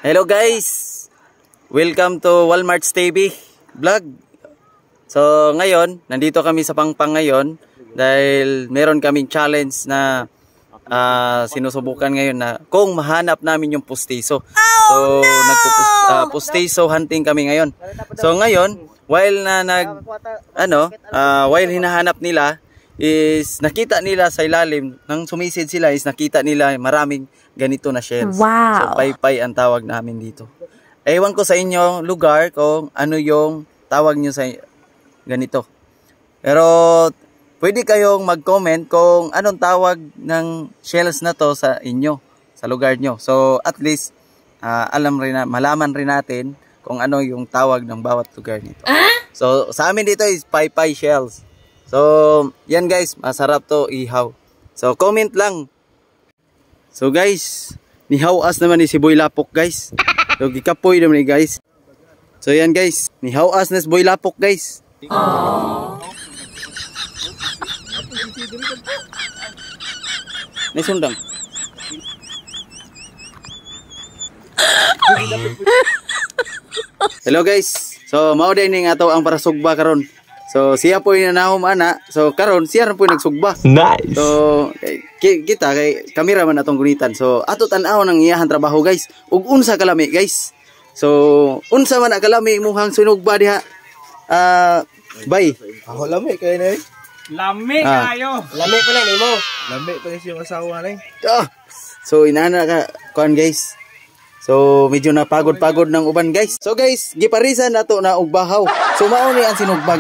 Hello guys! Welcome to Walmart TV Vlog. So ngayon, nandito kami sa Pangpang ngayon dahil meron kaming challenge na sinusubukan ngayon na kung mahanap namin yung pustiso. So pustiso hunting kami ngayon. So ngayon, while hinahanap nila is nakita nila sa ilalim nang sumisid sila is nakita nila maraming ganito na shells. Wow. So paypay ang tawag namin dito. Ewan ko sa inyo lugar kung ano yung tawag nyo sa ganito. Pero pwede kayong mag-comment kung anong tawag ng shells na to sa inyo, sa lugar nyo. So at least malaman rin natin kung ano yung tawag ng bawat lugar nito. So sa amin dito is paypay shells. So yan guys, masarap to ihaw. So comment lang. So guys, nihaw-as naman ni si Boy Lapok guys. So gikapoy naman ni guys. So yan guys, nihaw-as na si Boy Lapok guys. Nisundang. Hello guys. So mao din ning ato ang parasugba karon. So siya po yung nanahom ana. So karon siya rin po yung nagsugba. Nice. So kita kay cameraman atong gunitan. So ato tan-aw nang iyahan trabaho guys. Ug unsa kalami guys. So unsa man kalami muhang sunugba diha. Bay. Ako lami kay na. Lami kayo. Lami pa lang nimo. Lami pa kasi yung asawa na. So inana ka kuan guys. So medyo napagod-pagod ng uban guys. So guys, giparisan nato na og bahaw. So mao ni ang sinugba guys.